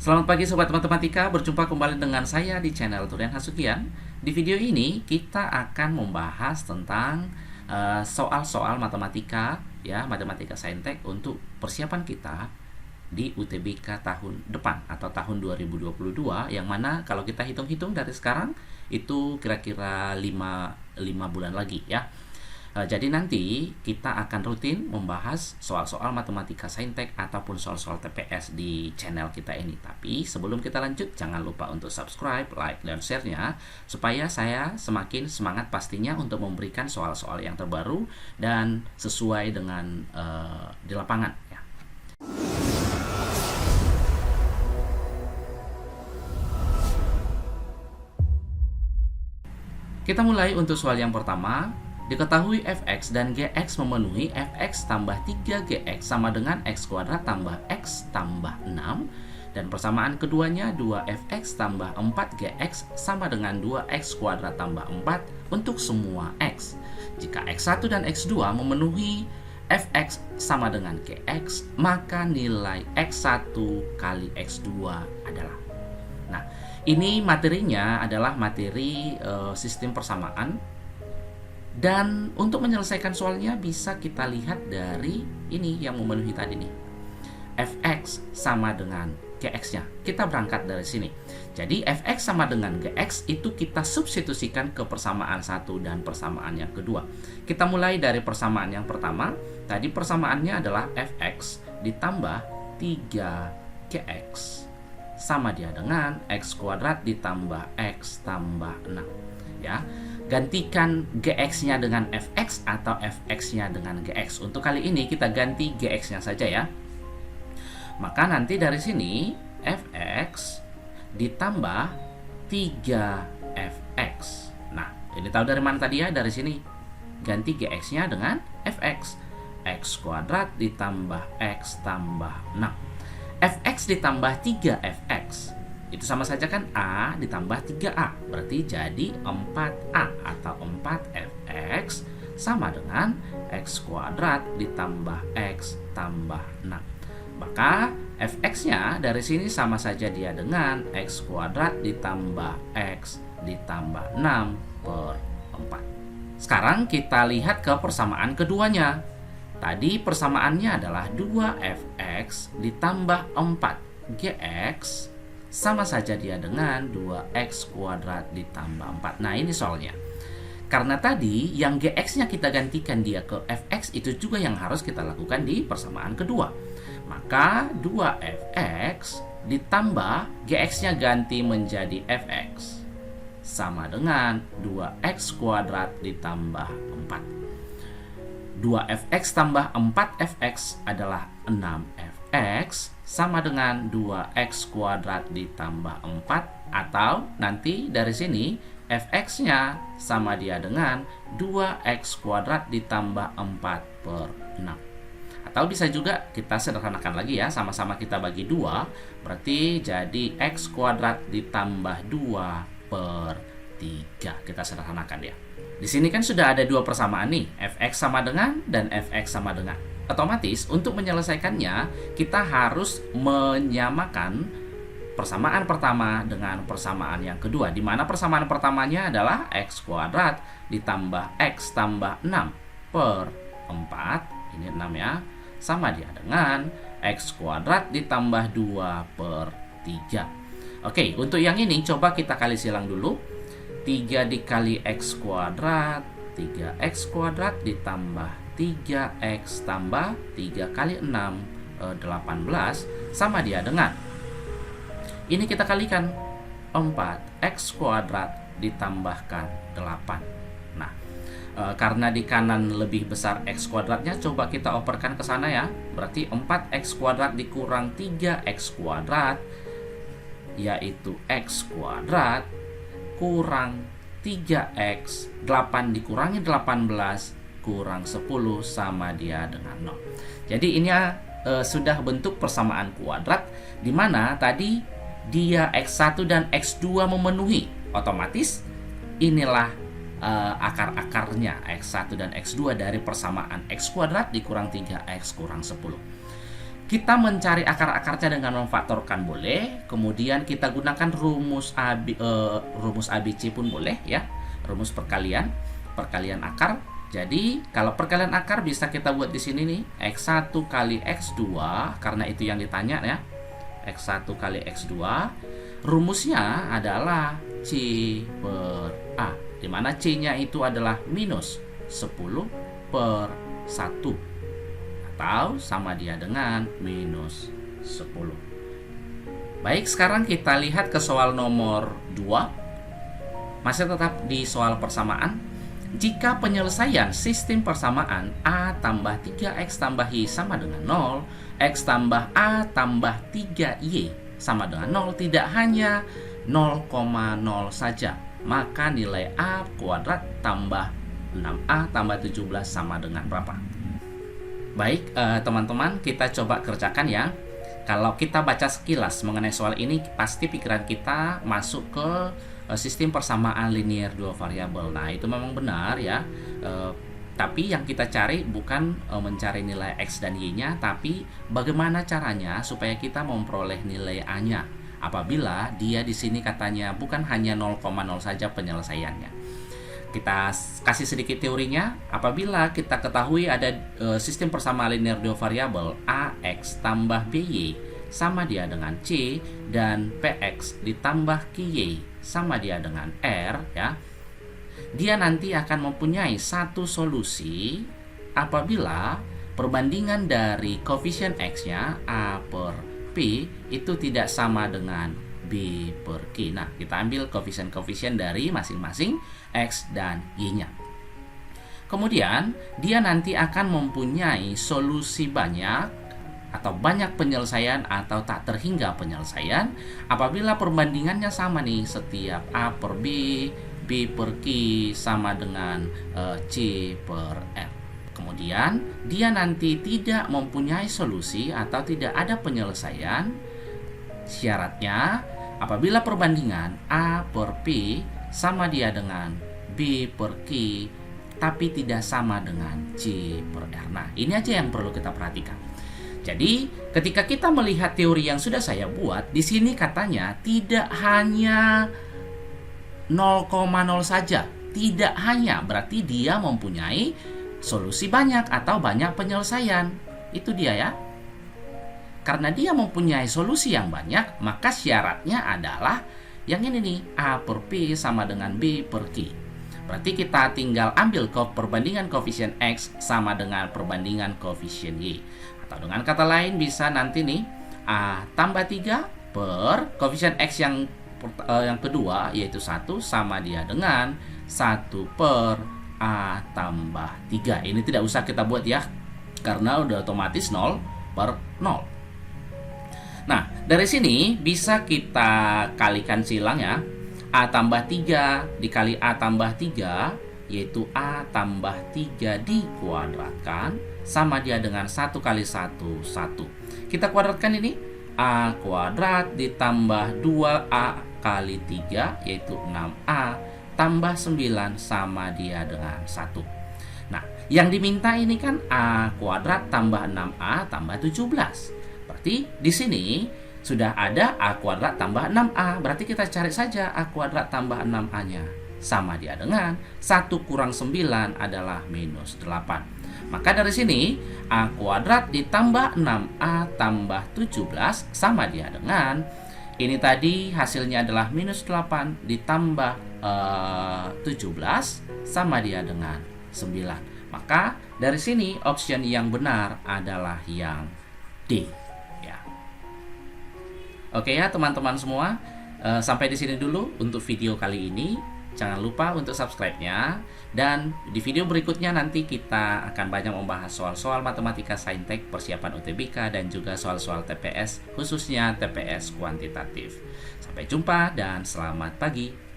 Selamat pagi Sobat Matematika, berjumpa kembali dengan saya di channel Turian Hasukian. Di video ini kita akan membahas tentang soal-soal matematika, ya, matematika saintek untuk persiapan kita di UTBK tahun depan atau tahun 2022, yang mana kalau kita hitung-hitung dari sekarang itu kira-kira 5 bulan lagi, ya. Jadi nanti kita akan rutin membahas soal-soal matematika saintek ataupun soal-soal TPS di channel kita ini. Tapi sebelum kita lanjut, jangan lupa untuk subscribe, like, dan share-nya supaya saya semakin semangat pastinya untuk memberikan soal-soal yang terbaru dan sesuai dengan di lapangan, ya. Kita mulai untuk soal yang pertama. Diketahui fx dan gx memenuhi fx tambah 3gx sama dengan x kuadrat tambah x tambah 6. Dan persamaan keduanya 2fx tambah 4gx sama dengan 2x kuadrat tambah 4 untuk semua x. Jika x1 dan x2 memenuhi fx sama dengan gx, maka nilai x1 kali x2 adalah. Nah, ini materinya adalah materi sistem persamaan. Dan untuk menyelesaikan soalnya bisa kita lihat dari ini yang memenuhi tadi nih. Fx sama dengan Gx-nya. Kita berangkat dari sini. Jadi Fx sama dengan Gx itu kita substitusikan ke persamaan satu dan persamaan yang kedua. Kita mulai dari persamaan yang pertama. Tadi persamaannya adalah Fx ditambah 3Gx sama dia dengan x kuadrat ditambah x tambah 6. Ya. Gantikan gx-nya dengan fx atau fx-nya dengan gx. Untuk kali ini kita ganti gx-nya saja, ya. Maka nanti dari sini fx ditambah 3fx. Nah, ini tahu dari mana tadi, ya? Dari sini. Ganti gx-nya dengan fx. X kuadrat ditambah x tambah 6. Fx ditambah 3fx. Itu sama saja kan A ditambah 3A. Berarti jadi 4A atau 4fx sama dengan x kuadrat ditambah x tambah 6. Maka fx-nya dari sini sama saja dia dengan x kuadrat ditambah x ditambah 6 per 4. Sekarang kita lihat ke persamaan keduanya. Tadi persamaannya adalah 2fx ditambah 4gx sama saja dia dengan 2x kuadrat ditambah 4. Nah, ini soalnya. Karena tadi yang gx-nya kita gantikan dia ke fx, itu juga yang harus kita lakukan di persamaan kedua. Maka 2fx ditambah gx-nya ganti menjadi fx sama dengan 2x kuadrat ditambah 4. 2fx tambah 4fx adalah 6fx sama dengan 2x kuadrat ditambah 4, atau nanti dari sini fx-nya sama dia dengan 2x kuadrat ditambah 4 per 6. Atau bisa juga kita sederhanakan lagi, ya, sama-sama kita bagi 2, berarti jadi x kuadrat ditambah 2 per 3. Kita sederhanakan, ya. Di sini kan sudah ada dua persamaan nih, fx sama dengan dan fx sama dengan. Otomatis untuk menyelesaikannya kita harus menyamakan persamaan pertama dengan persamaan yang kedua, di mana persamaan pertamanya adalah x kuadrat ditambah x tambah 6 per 4, ini 6, ya, sama dia dengan x kuadrat ditambah 2 per 3. Oke, untuk yang ini coba kita kali silang dulu. 3 dikali x kuadrat, 3x kuadrat ditambah 3x tambah 3 kali 6, 18, sama dia dengan, ini kita kalikan, 4x kuadrat ditambahkan 8. Nah, karena di kanan lebih besar x kuadratnya, coba kita operkan ke sana, ya. Berarti 4x kuadrat dikurang 3x kuadrat, yaitu x kuadrat kurang 3x, 8 dikurangi 18 kurang 10 sama dia dengan 0. Jadi ini sudah bentuk persamaan kuadrat, di mana tadi dia x1 dan x2 memenuhi. Otomatis inilah akar-akarnya x1 dan x2 dari persamaan x kuadrat dikurang 3x kurang 10. Kita mencari akar-akarnya dengan memfaktorkan boleh, kemudian kita gunakan rumus ABC pun boleh ya, rumus perkalian akar. Jadi kalau perkalian akar bisa kita buat di sini nih, X1 kali X2, karena itu yang ditanya ya, X1 kali X2, rumusnya adalah C per A, di mana C-nya itu adalah minus 10 per 1, atau sama dia dengan minus 10. Baik, sekarang kita lihat ke soal nomor 2. Masih tetap di soal persamaan. Jika penyelesaian sistem persamaan A tambah 3X tambah Y sama dengan 0, X tambah A tambah 3Y sama dengan 0 tidak hanya 0,0 saja, maka nilai A kuadrat tambah 6A tambah 17 sama dengan berapa? Baik, teman-teman, kita coba kerjakan ya. Kalau kita baca sekilas mengenai soal ini, pasti pikiran kita masuk ke sistem persamaan linear dua variabel. Nah, itu memang benar ya. Tapi yang kita cari bukan mencari nilai X dan Y-nya, tapi bagaimana caranya supaya kita memperoleh nilai A-nya. Apabila dia di sini katanya bukan hanya 0,0 saja penyelesaiannya. Kita kasih sedikit teorinya. Apabila kita ketahui ada sistem persamaan linear dua variabel AX tambah BY sama dia dengan C, dan PX ditambah QY sama dia dengan R ya, dia nanti akan mempunyai satu solusi apabila perbandingan dari koefisien X-nya A per P itu tidak sama dengan B per Q. Nah, kita ambil koefisien-koefisien dari masing-masing X dan Y-nya. Kemudian, dia nanti akan mempunyai solusi banyak atau banyak penyelesaian atau tak terhingga penyelesaian apabila perbandingannya sama nih, setiap A per B, B per Q sama dengan C per R. Kemudian, dia nanti tidak mempunyai solusi atau tidak ada penyelesaian. Syaratnya, apabila perbandingan A per P sama dia dengan B per Q, tapi tidak sama dengan C per R. Nah, ini aja yang perlu kita perhatikan. Jadi, ketika kita melihat teori yang sudah saya buat, di sini katanya tidak hanya 0,0 saja. Tidak hanya, berarti dia mempunyai solusi banyak atau banyak penyelesaian. Itu dia ya. Karena dia mempunyai solusi yang banyak, maka syaratnya adalah yang ini nih, A per P sama dengan B per Q. Berarti kita tinggal ambil perbandingan koefisien X sama dengan perbandingan koefisien Y. Atau dengan kata lain bisa nanti nih, A tambah 3 per koefisien X yang kedua yaitu 1 sama dia dengan 1 per A tambah 3. Ini tidak usah kita buat ya, karena udah otomatis 0 per 0. Nah, dari sini bisa kita kalikan silang ya. A tambah 3 dikali A tambah 3, yaitu A tambah 3 dikuadratkan, sama dia dengan 1 kali 1, 1. Kita kuadratkan ini, A kuadrat ditambah 2A kali 3, yaitu 6A, tambah 9 sama dia dengan 1. Nah, yang diminta ini kan A kuadrat tambah 6A tambah 17. Berarti di sini sudah ada A kuadrat tambah 6A. Berarti kita cari saja A kuadrat tambah 6A-nya. Sama dia dengan 1 kurang 9 adalah minus 8. Maka dari sini A kuadrat ditambah 6A tambah 17 sama dia dengan, ini tadi hasilnya adalah minus 8 ditambah 17 sama dia dengan 9. Maka dari sini option yang benar adalah yang D. Oke ya teman-teman semua, sampai di sini dulu untuk video kali ini. Jangan lupa untuk subscribe-nya, dan di video berikutnya nanti kita akan banyak membahas soal-soal matematika saintek, persiapan UTBK, dan juga soal-soal TPS, khususnya TPS kuantitatif. Sampai jumpa dan selamat pagi.